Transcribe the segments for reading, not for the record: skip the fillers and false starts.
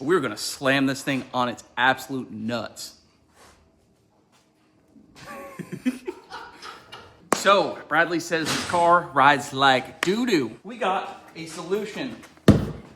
We're gonna slam this thing on its absolute nuts. So, Bradley says his car rides like doo-doo. We got a solution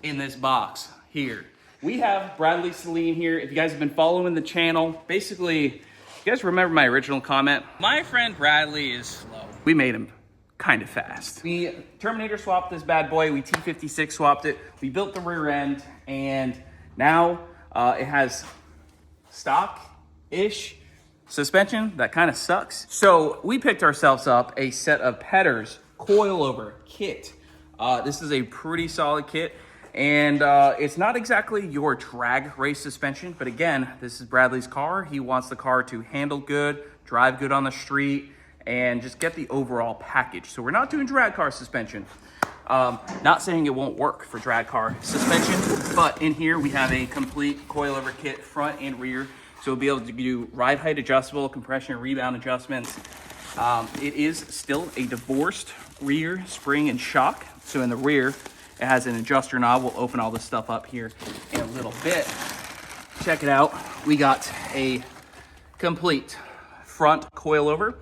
in this box here. We have Bradley Saleen here. If you guys have been following the channel, basically, you guys remember my original comment? My friend Bradley is slow. We made him kind of fast. We Terminator swapped this bad boy. We T56 swapped it. We built the rear end, and now it has stock-ish suspension that kind of sucks. So we picked ourselves up a set of Petters Coilover kit. This is a pretty solid kit, and it's not exactly your drag race suspension, but again, this is Bradley's car. He wants the car to handle good, drive good on the street, and just get the overall package. So we're not doing drag car suspension. Not saying it won't work for drag car suspension, but in here we have a complete coilover kit, front and rear. So we'll be able to do ride height adjustable, compression, rebound adjustments. It is still a divorced rear spring and shock. So in the rear, it has an adjuster knob. We'll open all this stuff up here in a little bit. Check it out. We got a complete front coilover.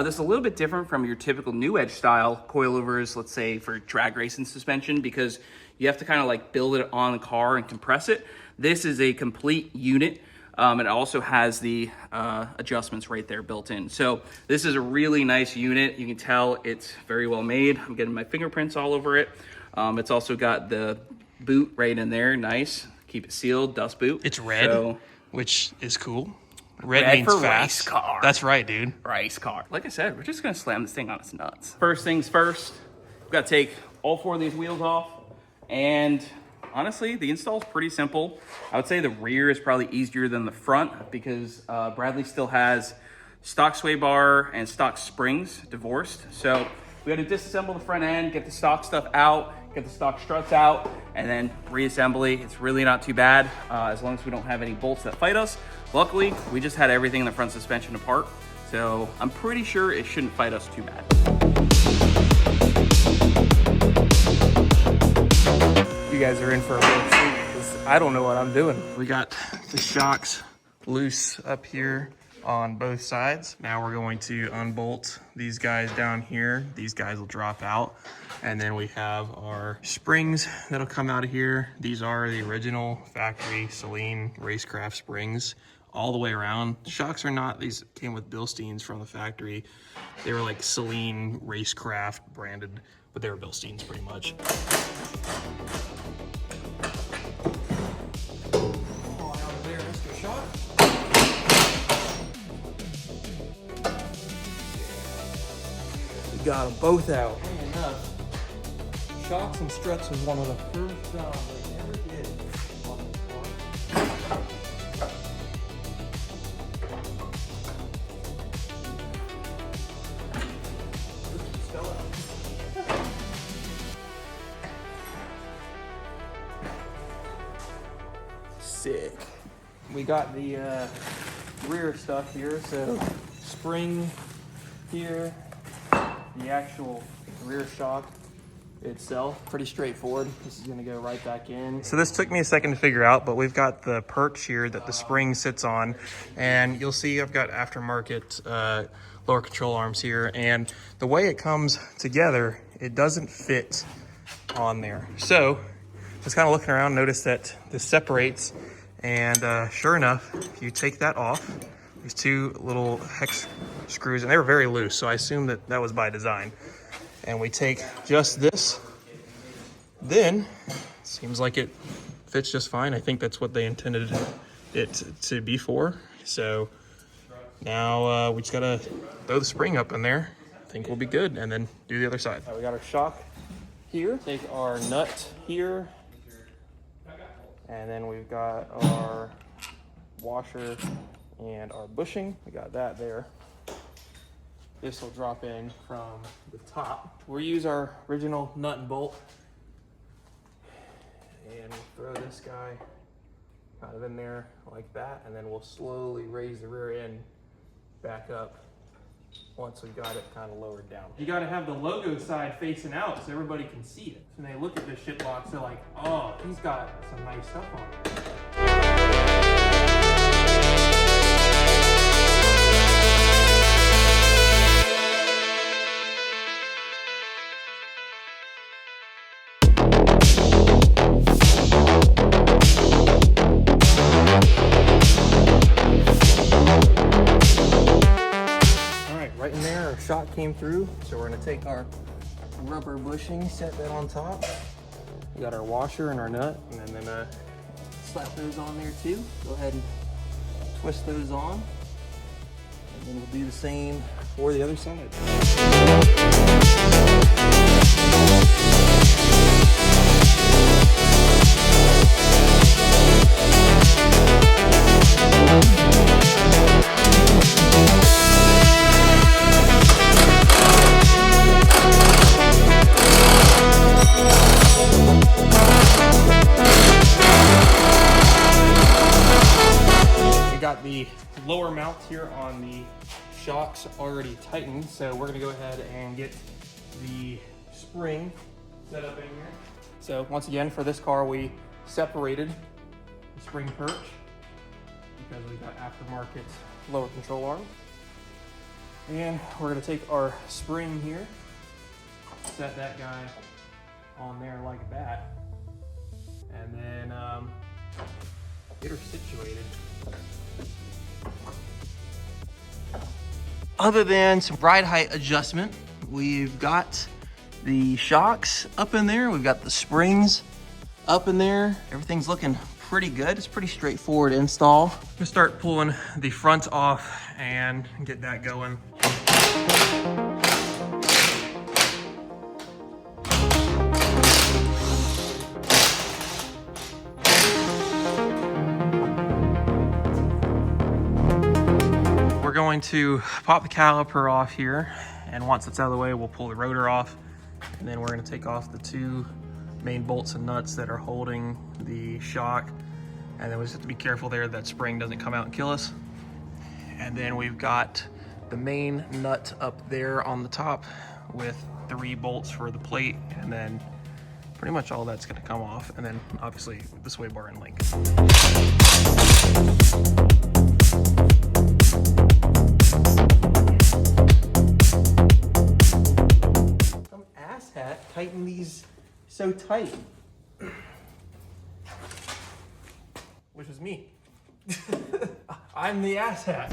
This is a little bit different from your typical new edge style coilovers, let's say for drag racing suspension, because you have to kind of like build it on the car and compress it. This is a complete unit. It also has the adjustments right there built in. So this is a really nice unit. You can tell it's very well made. I'm getting my fingerprints all over it. It's also got the boot right in there. Nice. Keep it sealed, dust boot. It's red, so, which is cool. Red means for fast. Race car. That's right, dude. Race car. Like I said, we're just gonna slam this thing on its nuts. First things first, we've got to take all 4 of these wheels off, and honestly, the install is pretty simple. I would say the rear is probably easier than the front because Bradley still has stock sway bar and stock springs divorced. So we got to disassemble the front end, get the stock stuff out, get the stock struts out, and then reassembly. It's really not too bad as long as we don't have any bolts that fight us. Luckily, we just had everything in the front suspension apart. So I'm pretty sure it shouldn't fight us too bad. You guys are in for a real treat because I don't know what I'm doing. We got the shocks loose up here on both sides. Now we're going to unbolt these guys down here. These guys will drop out. And then we have our springs that'll come out of here. These are the original factory Saleen Racecraft springs all the way around. The shocks are not, these came with Bilsteins from the factory. They were like Saleen Racecraft branded, but they were Bilsteins pretty much. Got them both out. Shocks and struts was one of the first jobs I ever did on this car. Sick. We got the rear stuff here, so spring here. The actual rear shock itself, pretty straightforward. This is gonna go right back in. So this took me a second to figure out, but we've got the perch here that the spring sits on, and you'll see I've got aftermarket lower control arms here, and the way it comes together, it doesn't fit on there. So just kind of looking around, notice that this separates, and sure enough, if you take that off, these 2 little hex screws, and they were very loose, so I assume that that was by design. And we take just this, then seems like it fits just fine. I think that's what they intended it to be for. So now we just gotta throw the spring up in there. I think we'll be good, and then do the other side. We got our shock here. Take our nut here, and then we've got our washer and our bushing. We got that there. This will drop in from the top. We'll use our original nut and bolt, and we'll throw this guy kind of in there like that, and then we'll slowly raise the rear end back up once we've got it kind of lowered down. You got to have the logo side facing out so everybody can see it. So when they look at this shit box, they're like, oh, he's got some nice stuff on it. came through. So we're gonna take our rubber bushing, set that on top. We got our washer and our nut, and then slap those on there too. Go ahead and twist those on. And then we'll do the same for the other side. Got the lower mount here on the shocks already tightened, so we're gonna go ahead and get the spring set up in here. So once again, for this car, we separated the spring perch because we got aftermarket lower control arms. And we're gonna take our spring here, set that guy on there like that, and then get her situated. Other than some ride height adjustment, we've got the shocks up in there. We've got the springs up in there. Everything's looking pretty good. It's pretty straightforward install. I'm gonna start pulling the front off and get that going. We're going to pop the caliper off here, and once it's out of the way, we'll pull the rotor off, and then we're going to take off the two main bolts and nuts that are holding the shock, and then we just have to be careful there that spring doesn't come out and kill us. And then we've got the main nut up there on the top with 3 bolts for the plate, and then pretty much all that's going to come off, and then obviously the sway bar and link. Some asshat tighten these so tight. Which is me. I'm the asshat.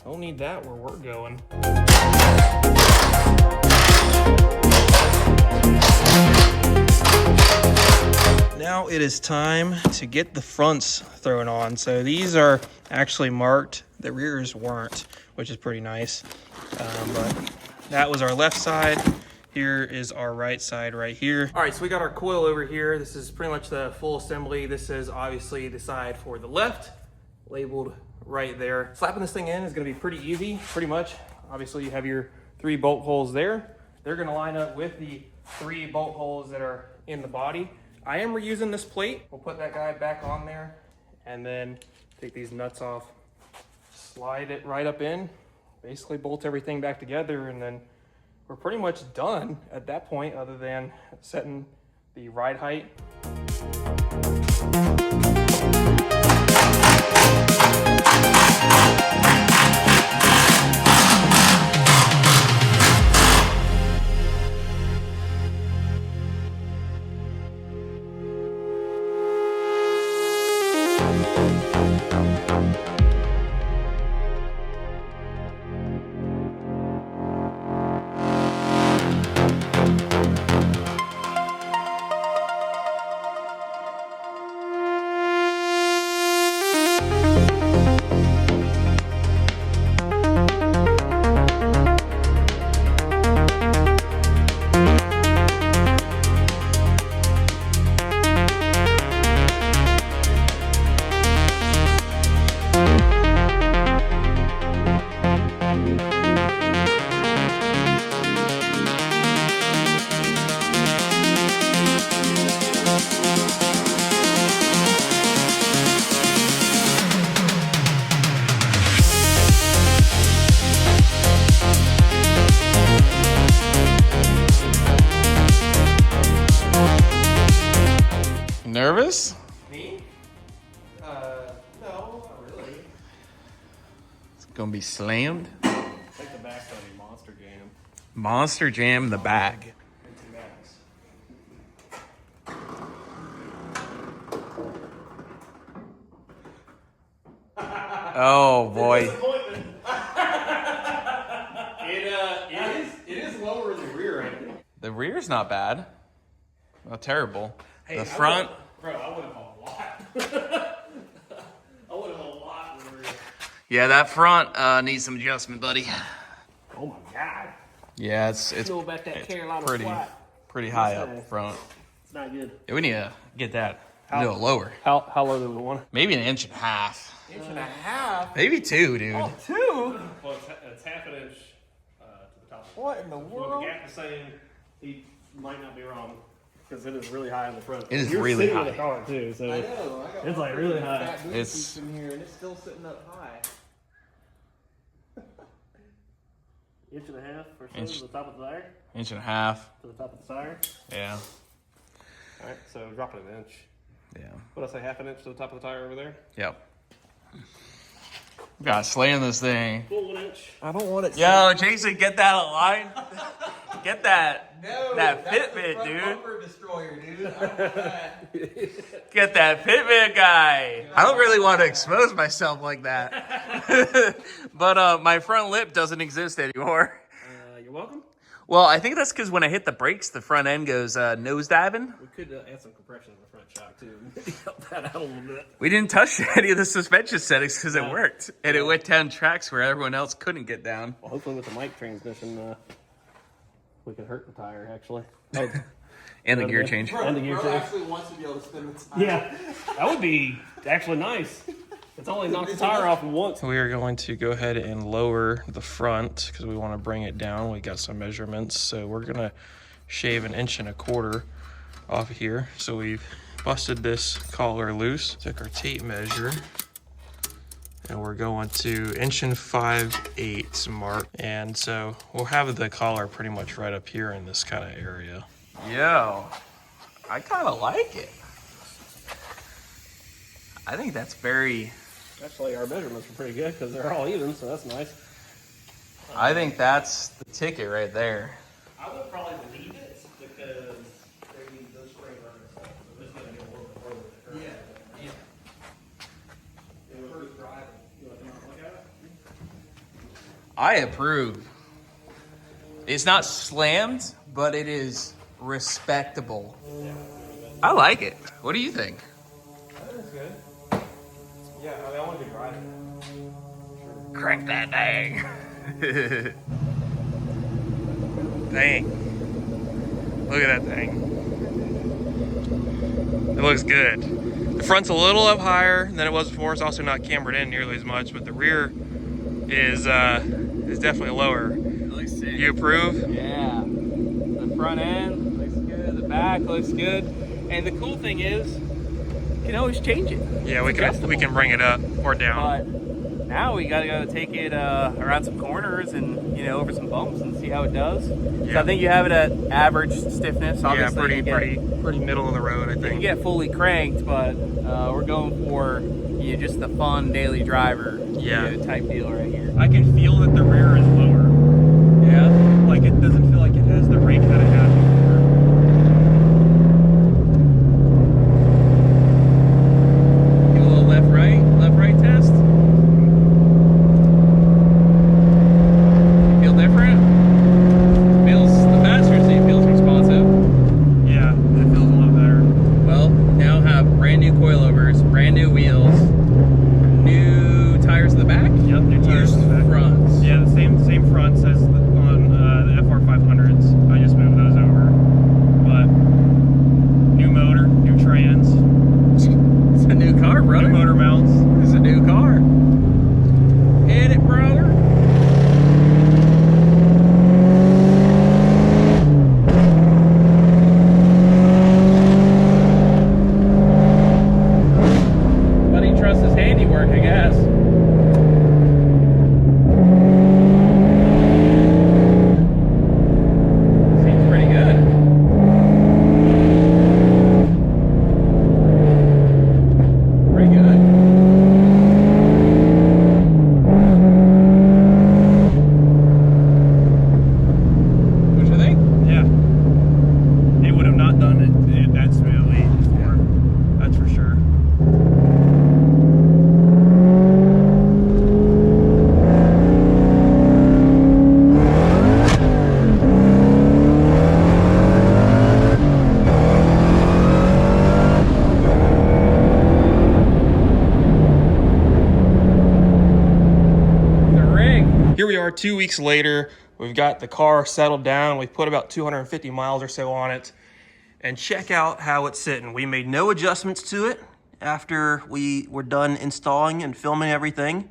Don't need that where we're going. Now it is time to get the fronts thrown on. So these are actually marked. The rears weren't, which is pretty nice. But that was our left side. Here is our right side right here. All right, so we got our coil over here. This is pretty much the full assembly. This is obviously the side for the left, labeled right there. Slapping this thing in is gonna be pretty easy, pretty much. Obviously you have your 3 bolt holes there. They're gonna line up with the 3 bolt holes that are in the body. I am reusing this plate. We'll put that guy back on there and then take these nuts off, slide it right up in, basically bolt everything back together, and then we're pretty much done at that point, other than setting the ride height. Gonna be slammed. I think the back's gonna be Monster Jam. Monster Jam the bag. Oh boy. It is lower in the rear end. The rear's not bad. Not terrible. The front. Bro, I would have a lot. I would have a lot in the rear. Yeah, that front needs some adjustment, buddy. Oh my god. Yeah, it's Know about that Carolina pretty flat. pretty high Mustang. up front. It's not good. Yeah, we need to get that a little lower. How low do we want it? Maybe an inch and a half. Inch and a half. Maybe 2, dude. Oh, 2? Well, it's half an inch to the top. What in the Well, world? the gap is saying he might not be wrong because it is really high in the front. It is You're really sitting in high. the car too, so I know. I got it's like one really big high. fat booty It's- piece in here, and it's still sitting up high. inch and a half or so Inch. to the top of the tire. Inch and a half. To the top of the tire. Yeah. All right, so drop it an inch. Yeah. What did I say? Half an inch to the top of the tire over there. Yep. We gotta slam this thing. Full 1 inch. I don't want it. Yo, Jason, get that aligned. Get that. No, that that's Fitbit, the front dude. bumper destroyer, dude. I don't want that. Get that Fitbit guy. I don't really want to expose myself like that. But my front lip doesn't exist anymore. You're welcome. Well, I think that's because when I hit the brakes, the front end goes nosediving. We could add some compression in the front shock too. Maybe help that out a little bit. We didn't touch any of the suspension settings because it worked. And it went down tracks where everyone else couldn't get down. Well, hopefully with the mic transmission, we can hurt the tire actually. And the gear change. Bro, And the gear bro change. actually wants to be able to spin the tire. Yeah, that would be actually nice. It's only knocked the tire off once. We are going to go ahead and lower the front because we want to bring it down. We got some measurements, so we're gonna shave 1.25 inches off of here. So we've busted this collar loose, took our tape measure, and we're going to 1 5/8 mark. And so we'll have the collar pretty much right up here in this kind of area. Yo, I kind of like it. I think that's very... Actually, our measurements are pretty good because they're all even, so that's nice. I think that's the ticket right there. I would probably leave it because they need those springs are going to fall. So this is going to get a little bit further with the curve. Yeah. It would hurt driving. You want to look at it? I approve. It's not slammed, but it is respectable. I like it. What do you think? That is good. Yeah, I mean, I want to be driving. Crank that thing. Dang. Look at that thing. It looks good. The front's a little up higher than it was before. It's also not cambered in nearly as much, but the rear is definitely lower. It looks sick. You approve? Yeah. The front end looks good. The back looks good. And the cool thing is, you can always change it. Yeah, we can bring it up or down. But now we gotta go take it around some corners and over some bumps and see how it does. So Yeah. I think you have it at average stiffness. Yeah, Obviously, pretty middle of the road, I You can think. get fully cranked, but we're going for just the fun daily driver type deal right here. I can feel that the rear is lower. Yeah. Like it doesn't feel like it has the rake that it had before. Do a little left right test. Feel different? The faster seat feels responsive. Yeah, it feels a lot better. Well, now have brand new coilovers, brand new wheels, new tires in the back. Yep, new tires in the back. Fronts. Yeah, the same fronts as on the FR500s. I just moved those over. But new motor, new trans, It's a new car, new brother. motor mounts. It's a new car. Hit it, brother. But he trusts his handiwork, I guess. Seems pretty good. Pretty good. Here we are 2 weeks later. We've got the car settled down. We've put about 250 miles or so on it. And check out how it's sitting. We made no adjustments to it after we were done installing and filming everything.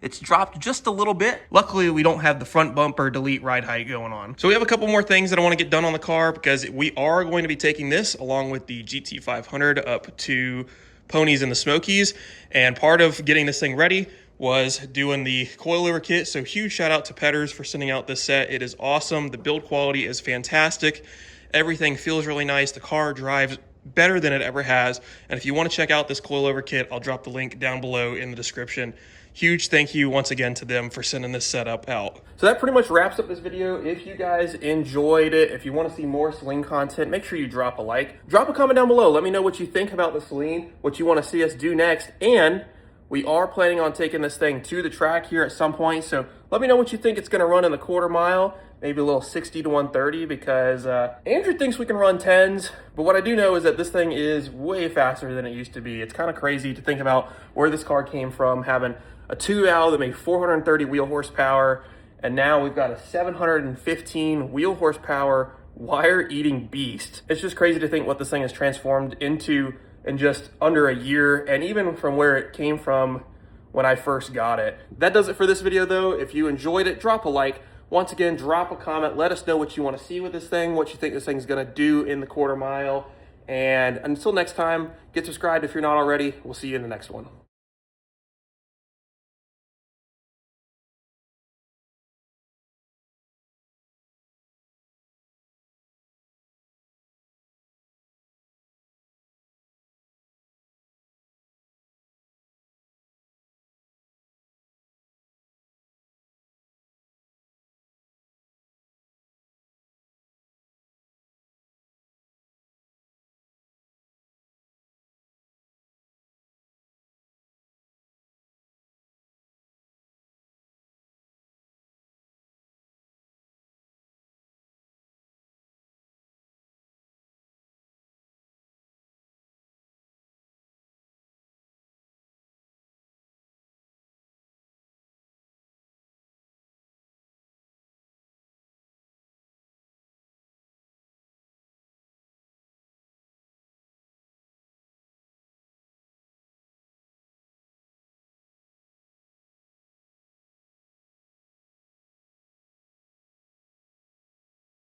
It's dropped just a little bit. Luckily, we don't have the front bumper delete ride height going on. So we have a couple more things that I want to get done on the car because we are going to be taking this along with the GT500 up to Ponies in the Smokies. And part of getting this thing ready was doing the coilover kit. So huge shout out to Petters for sending out this set. It is awesome. The build quality is fantastic. Everything feels really nice. The car drives better than it ever has. And if you want to check out this coilover kit, I'll drop the link down below in the description. Huge thank you once again to them for sending this setup out. So that pretty much wraps up this video. If you guys enjoyed it, if you want to see more Saleen content, make sure you drop a like. Drop a comment down below. Let me know what you think about the Saleen, what you want to see us do next. And we are planning on taking this thing to the track here at some point. So let me know what you think it's going to run in the quarter mile. Maybe a little 60 to 130 because Andrew thinks we can run 10s. But what I do know is that this thing is way faster than it used to be. It's kind of crazy to think about where this car came from, having a 2.0 that made 430 wheel horsepower. And now we've got a 715 wheel horsepower wire-eating beast. It's just crazy to think what this thing has transformed into in just under a year, and even from where it came from when I first got it. That does it for this video though. If you enjoyed it, drop a like. Once again, drop a comment. Let us know what you want to see with this thing, what you think this thing's gonna do in the quarter mile. And until next time, get subscribed if you're not already. We'll see you in the next one.